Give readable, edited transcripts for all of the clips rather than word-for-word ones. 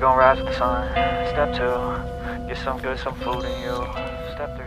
gonna rise with the sun. Step 2, get some good, some food in you. Step 3.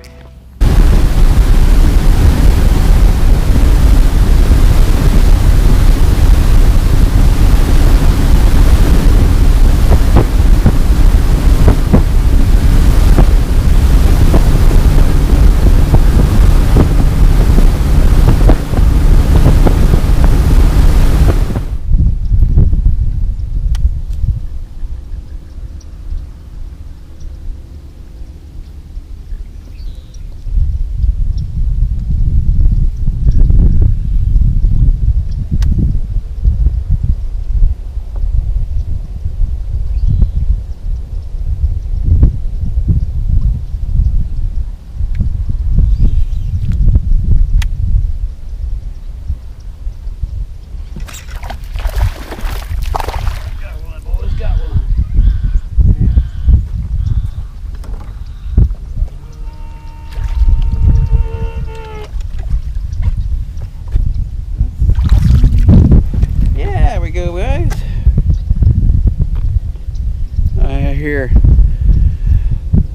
Here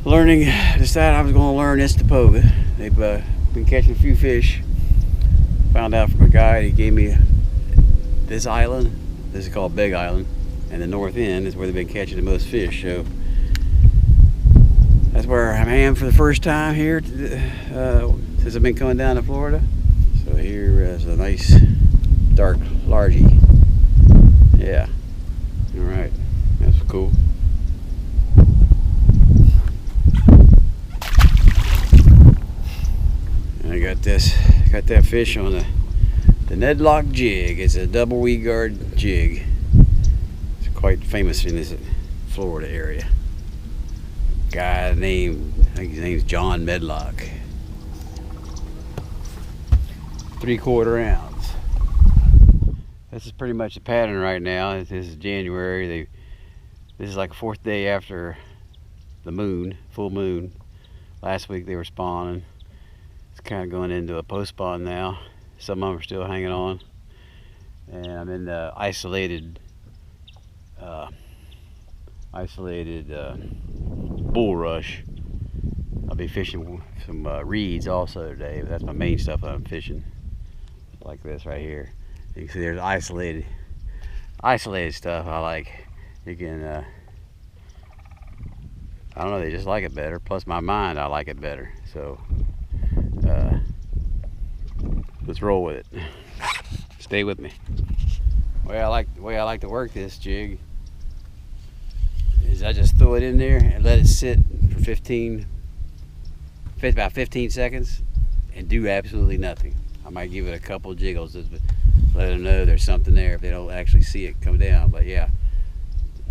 learning, decided I was going to learn istokpoga. They've been catching a few fish. Found out from a guide, he gave me this island. This is called Big Island, and the north end is where they've been catching the most fish. So that's where I am for the first time here since I've been coming down to Florida. So here is a nice dark largie. Yeah, all right, that's cool. I got that fish on the medlock jig. It's a double weed guard jig. It's quite famous in this Florida area. Guy named, I think his name's John Medlock. 3/4 ounce. This is pretty much the pattern right now. This is January. This is like the 4th day after the moon, full moon. Last week they were spawning. It's kind of going into a post spawn now. Some of them are still hanging on, and I'm in the isolated bulrush. I'll be fishing some reeds also today, but that's my main stuff that I'm fishing. Like this right here. You can see there's isolated stuff I like. You can I don't know, they just like it better. Plus my mind, I like it better. So let's roll with it. Stay with me. The way I like to work this jig is I just throw it in there and let it sit for about 15 seconds and do absolutely nothing. I might give it a couple jiggles to let them know there's something there if they don't actually see it come down. But yeah,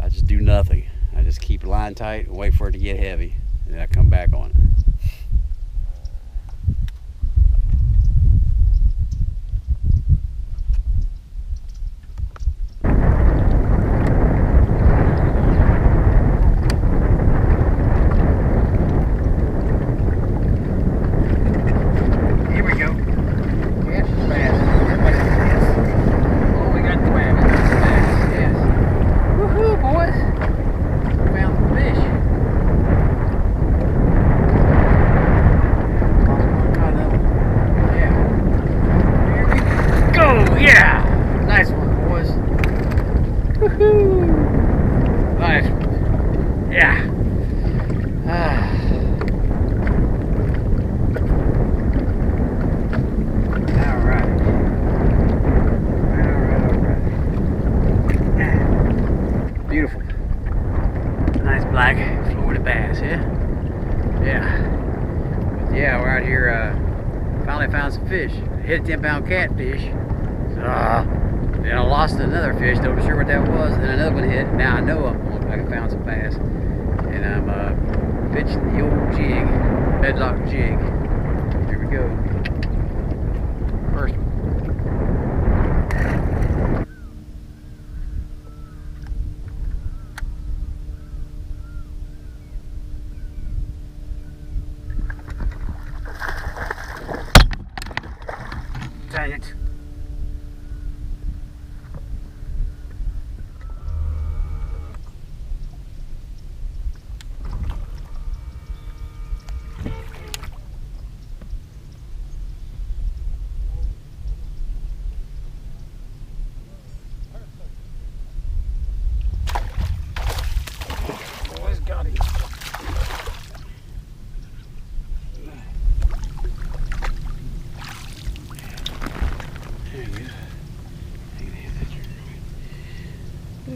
I just do nothing. I just keep the line tight and wait for it to get heavy, and then I come back on it. Beautiful. Nice black Florida bass, yeah? Yeah. But yeah, we're out here, finally found some fish. Hit a 10-pound catfish. Then I lost another fish, wasn't sure what that was, then another one hit. Now I know I found some bass. And I'm pitching the old jig, medlock jig. Here we go. First one. Dang it.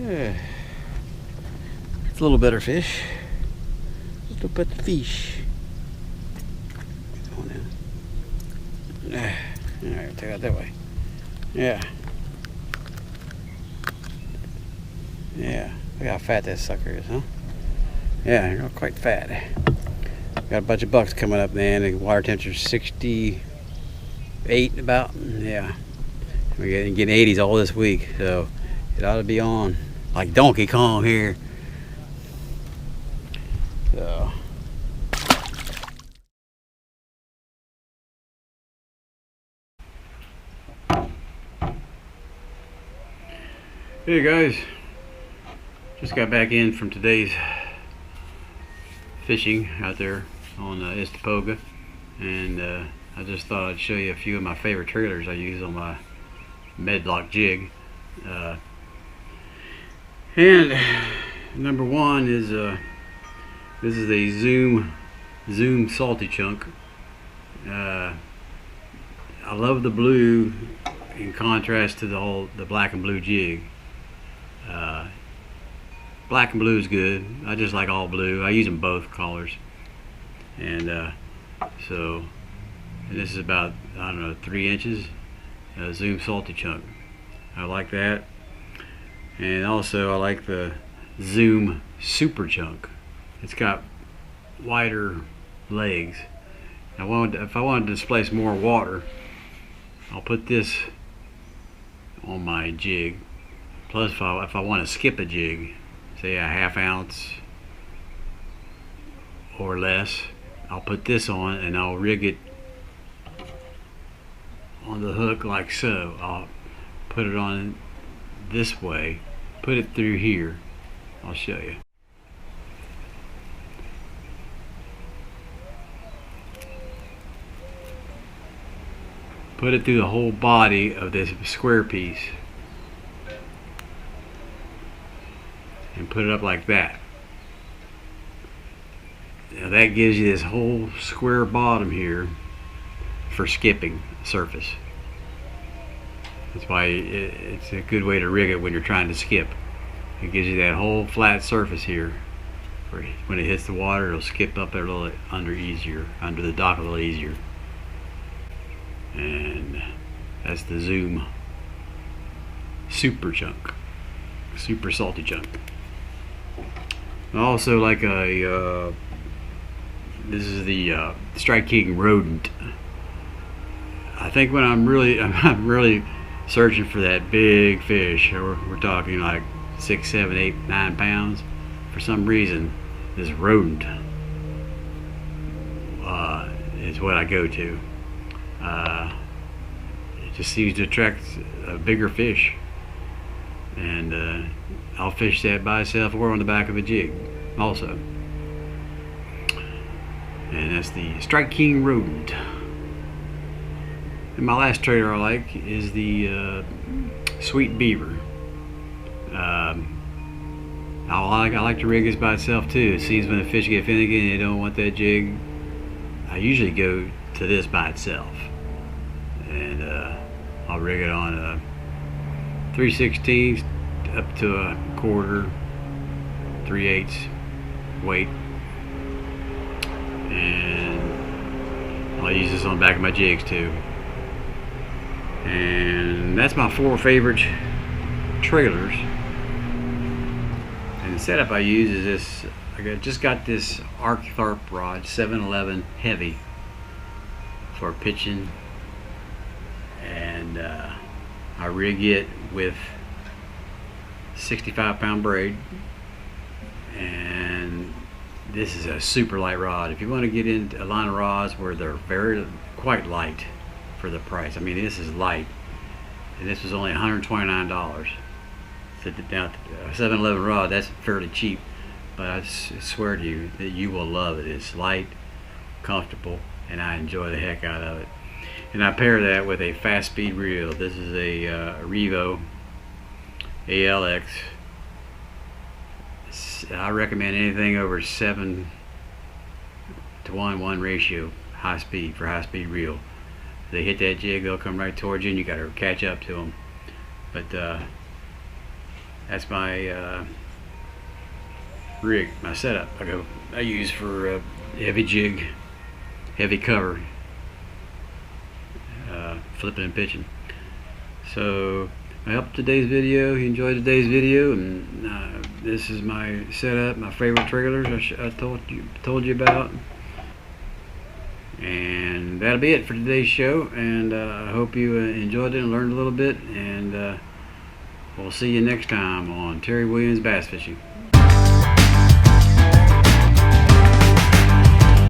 Yeah. It's a little better fish. Just look at the fish. Come on now. Alright, take it out that way. Yeah. Yeah. Look how fat that sucker is, huh? Yeah, you're quite fat. Got a bunch of bucks coming up, man. The water temperature's 68 about. Yeah. We're getting 80s all this week, so it ought to be on like Donkey Kong here. So. Hey guys, just got back in from today's fishing out there on Istokpoga, and I just thought I'd show you a few of my favorite trailers I use on my medlock jig. And number one is this is a Zoom salty chunk. I love the blue in contrast to the black and blue jig. Black and blue is good. I just like all blue. I use them both colors. And and this is about, I don't know, 3 inches. Zoom salty chunk. I like that. And also I like the Zoom super chunk. It's got wider legs. If I wanted to displace more water, I'll put this on my jig. Plus, if I want to skip a jig, say a ½ ounce or less, I'll put this on and I'll rig it on the hook like so. I'll put it on this way, put it through here. I'll show you. Put it through the whole body of this square piece and put it up like that. Now that gives you this whole square bottom here for skipping surface. That's why it's a good way to rig it when you're trying to skip. It gives you that whole flat surface here. When it hits the water, it'll skip up a little under the dock a little easier. And that's the Zoom super chunk, super salty chunk. I also like this is the Strike King rodent. I think when I'm really searching for that big fish, we're talking like 6, 7, 8, 9 pounds, for some reason this rodent is what I go to. It just seems to attract a bigger fish, and I'll fish that by itself or on the back of a jig also. And that's the Strike King rodent. And my last trailer I like is the sweet beaver. I like to rig this by itself too. It seems when the fish get finicky and they don't want that jig, I usually go to this by itself, and I'll rig it on a 3/16 up to a 1/4, 3/8 weight, and I'll use this on the back of my jigs too. And that's my 4 favorite trailers. And the setup I use is this. I just got this Archtharp rod, 711 heavy, for pitching, and I rig it with 65-pound braid. And this is a super light rod. If you want to get into a line of rods where they're quite light for the price, I mean, this is light, and this was only $129. So now, a 711 rod, that's fairly cheap, but I swear to you that you will love it. It's light, comfortable, and I enjoy the heck out of it. And I pair that with a fast speed reel. This is a Revo ALX. I recommend anything over 7 to 1 ratio high speed for high speed reel. If they hit that jig, they'll come right towards you and you got to catch up to them. But That's my rig, my setup. I use for heavy jig, heavy cover, flipping and pitching. So I hope today's video, you enjoyed today's video, and this is my setup, my favorite trailers I told you about. And that'll be it for today's show, and I hope you enjoyed it and learned a little bit, and we'll see you next time on Terry Williams Bass Fishing.